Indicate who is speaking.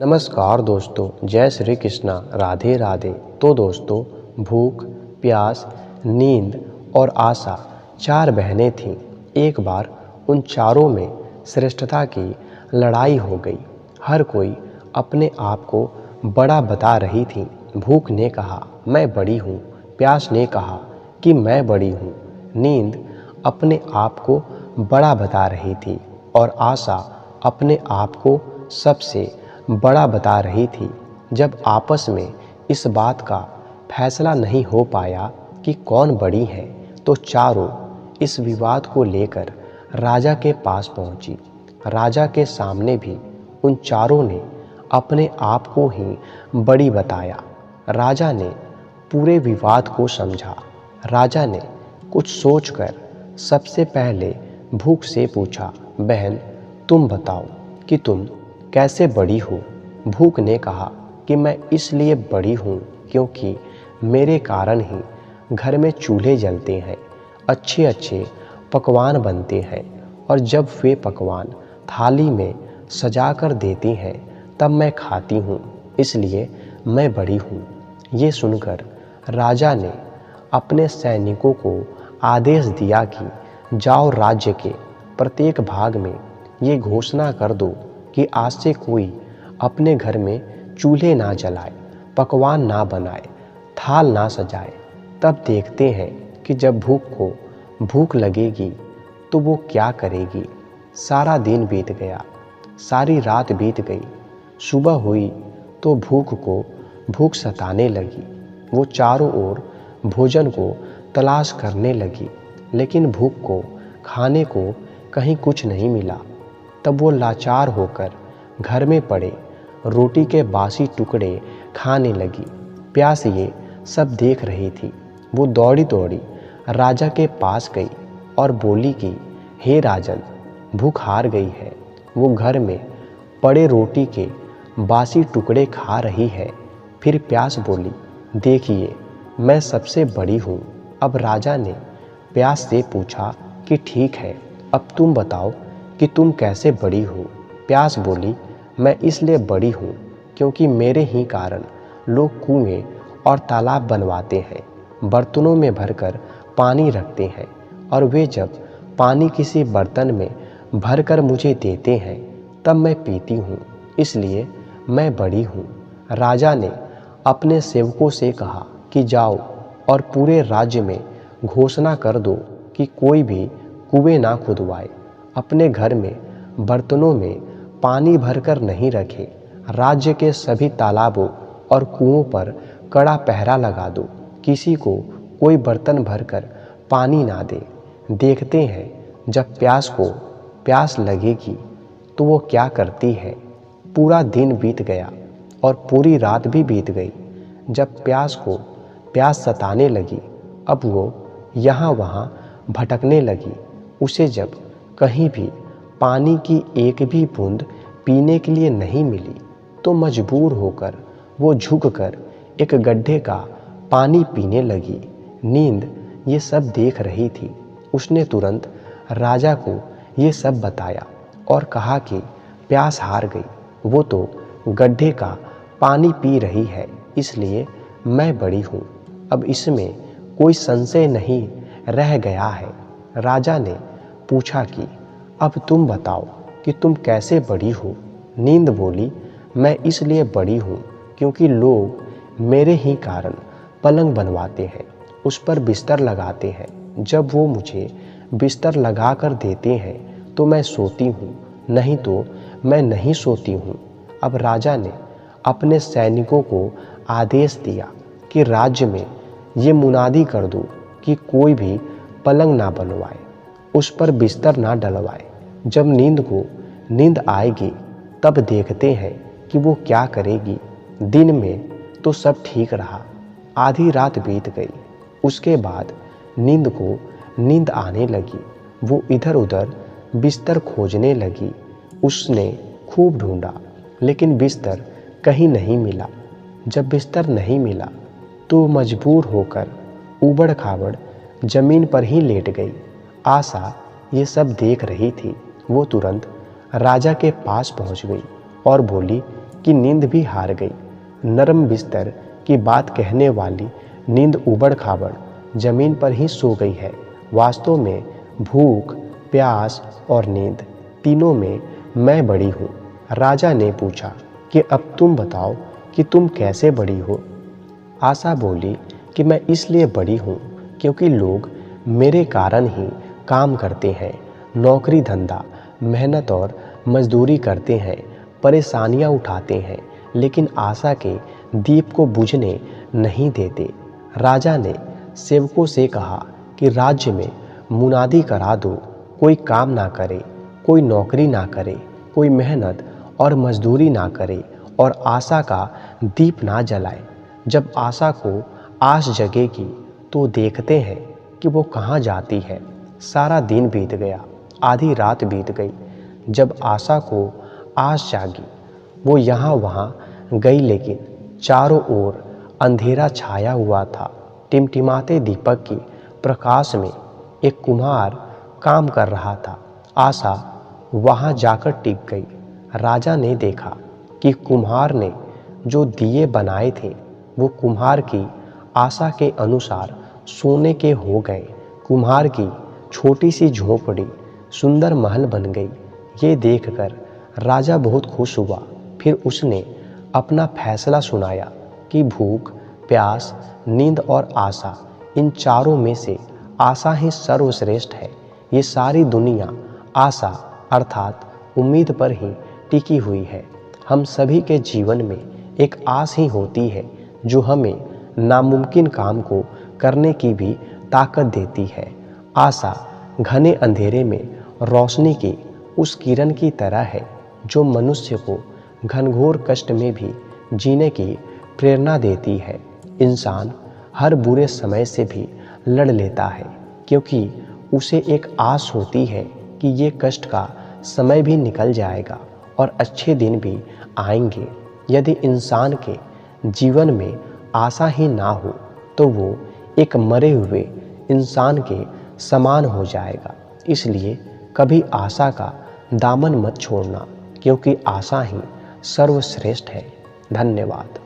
Speaker 1: नमस्कार दोस्तों, जय श्री कृष्णा, राधे राधे। तो दोस्तों, भूख, प्यास, नींद और आशा 4 बहनें थीं। एक बार उन चारों में श्रेष्ठता की लड़ाई हो गई। हर कोई अपने आप को बड़ा बता रही थी। भूख ने कहा, मैं बड़ी हूँ। प्यास ने कहा कि मैं बड़ी हूँ। नींद अपने आप को बड़ा बता रही थी और आशा अपने आप को सबसे बड़ा बता रही थी। जब आपस में इस बात का फैसला नहीं हो पाया कि कौन बड़ी है, तो चारों इस विवाद को लेकर राजा के पास पहुंची। राजा के सामने भी उन चारों ने अपने आप को ही बड़ी बताया। राजा ने पूरे विवाद को समझा। राजा ने कुछ सोचकर सबसे पहले भूख से पूछा, बहन, तुम बताओ कि तुम कैसे बड़ी हो। भूख ने कहा कि मैं इसलिए बड़ी हूँ क्योंकि मेरे कारण ही घर में चूल्हे जलते हैं, अच्छे अच्छे पकवान बनते हैं और जब वे पकवान थाली में सजा कर देती हैं तब मैं खाती हूँ, इसलिए मैं बड़ी हूँ। ये सुनकर राजा ने अपने सैनिकों को आदेश दिया कि जाओ, राज्य के प्रत्येक भाग में ये घोषणा कर दो कि आज से कोई अपने घर में चूल्हे ना जलाए, पकवान ना बनाए, थाल ना सजाए। तब देखते हैं कि जब भूख को भूख लगेगी तो वो क्या करेगी। सारा दिन बीत गया, सारी रात बीत गई। सुबह हुई तो भूख को भूख सताने लगी। वो चारों ओर भोजन को तलाश करने लगी, लेकिन भूख को खाने को कहीं कुछ नहीं मिला। तब वो लाचार होकर घर में पड़े रोटी के बासी टुकड़े खाने लगी। प्यास ये सब देख रही थी। वो दौड़ी दौड़ी राजा के पास गई और बोली कि हे राजन, भूख हार गई है। वो घर में पड़े रोटी के बासी टुकड़े खा रही है। फिर प्यास बोली, देखिए, मैं सबसे बड़ी हूँ। अब राजा ने प्यास से पूछा कि ठीक है, अब तुम बताओ कि तुम कैसे बड़ी हो। प्यास बोली, मैं इसलिए बड़ी हूँ क्योंकि मेरे ही कारण लोग कुएं और तालाब बनवाते हैं, बर्तनों में भरकर पानी रखते हैं और वे जब पानी किसी बर्तन में भरकर मुझे देते हैं तब मैं पीती हूँ, इसलिए मैं बड़ी हूँ। राजा ने अपने सेवकों से कहा कि जाओ और पूरे राज्य में घोषणा कर दो कि कोई भी कुएं ना खुदवाए, अपने घर में बर्तनों में पानी भरकर नहीं रखे। राज्य के सभी तालाबों और कुओं पर कड़ा पहरा लगा दो, किसी को कोई बर्तन भरकर पानी ना दे। देखते हैं जब प्यास को प्यास लगेगी तो वो क्या करती है। पूरा दिन बीत गया और पूरी रात भी बीत गई। जब प्यास को प्यास सताने लगी, अब वो यहाँ वहाँ भटकने लगी। उसे जब कहीं भी पानी की एक भी बूंद पीने के लिए नहीं मिली तो मजबूर होकर वो झुककर एक गड्ढे का पानी पीने लगी। नींद ये सब देख रही थी। उसने तुरंत राजा को ये सब बताया और कहा कि प्यास हार गई। वो तो गड्ढे का पानी पी रही है, इसलिए मैं बड़ी हूँ। अब इसमें कोई संशय नहीं रह गया है। राजा ने पूछा कि अब तुम बताओ कि तुम कैसे बड़ी हो। नींद बोली, मैं इसलिए बड़ी हूँ क्योंकि लोग मेरे ही कारण पलंग बनवाते हैं, उस पर बिस्तर लगाते हैं। जब वो मुझे बिस्तर लगा कर देते हैं तो मैं सोती हूँ, नहीं तो मैं नहीं सोती हूँ। अब राजा ने अपने सैनिकों को आदेश दिया कि राज्य में ये मुनादी कर दो कि कोई भी पलंग ना बनवाए, उस पर बिस्तर ना डलवाए। जब नींद को नींद आएगी तब देखते हैं कि वो क्या करेगी। दिन में तो सब ठीक रहा, आधी रात बीत गई। उसके बाद नींद को नींद आने लगी। वो इधर उधर बिस्तर खोजने लगी। उसने खूब ढूंढा, लेकिन बिस्तर कहीं नहीं मिला। जब बिस्तर नहीं मिला तो मजबूर होकर ऊबड़ खाबड़ जमीन पर ही लेट गई। आशा ये सब देख रही थी। वो तुरंत राजा के पास पहुंच गई और बोली कि नींद भी हार गई। नरम बिस्तर की बात कहने वाली नींद उबड़ खाबड़ जमीन पर ही सो गई है। वास्तव में भूख, प्यास और नींद तीनों में मैं बड़ी हूँ। राजा ने पूछा कि अब तुम बताओ कि तुम कैसे बड़ी हो। आशा बोली कि मैं इसलिए बड़ी हूँ क्योंकि लोग मेरे कारण ही काम करते हैं, नौकरी धंधा, मेहनत और मजदूरी करते हैं, परेशानियाँ उठाते हैं, लेकिन आशा के दीप को बुझने नहीं देते। राजा ने सेवकों से कहा कि राज्य में मुनादी करा दो, कोई काम ना करे, कोई नौकरी ना करे, कोई मेहनत और मजदूरी ना करे और आशा का दीप ना जलाए। जब आशा को आस जगेगी तो देखते हैं कि वो कहाँ जाती है। सारा दिन बीत गया, आधी रात बीत गई। जब आशा को आस जागी वो यहाँ वहाँ गई, लेकिन चारों ओर अंधेरा छाया हुआ था। टिमटिमाते दीपक की प्रकाश में एक कुम्हार काम कर रहा था। आशा वहाँ जाकर टिक गई। राजा ने देखा कि कुम्हार ने जो दिए बनाए थे वो कुम्हार की आशा के अनुसार सोने के हो गए। कुम्हार की छोटी सी झोपड़ी सुंदर महल बन गई। ये देखकर राजा बहुत खुश हुआ। फिर उसने अपना फैसला सुनाया कि भूख, प्यास, नींद और आशा, इन चारों में से आशा ही सर्वश्रेष्ठ है। ये सारी दुनिया आशा अर्थात उम्मीद पर ही टिकी हुई है। हम सभी के जीवन में एक आस ही होती है जो हमें नामुमकिन काम को करने की भी ताकत देती है। आशा घने अंधेरे में रोशनी की उस किरण की तरह है जो मनुष्य को घनघोर कष्ट में भी जीने की प्रेरणा देती है। इंसान हर बुरे समय से भी लड़ लेता है क्योंकि उसे एक आस होती है कि ये कष्ट का समय भी निकल जाएगा और अच्छे दिन भी आएंगे। यदि इंसान के जीवन में आशा ही ना हो तो वो एक मरे हुए इंसान के समान हो जाएगा। इसलिए कभी आशा का दामन मत छोड़ना क्योंकि आशा ही सर्वश्रेष्ठ है। धन्यवाद।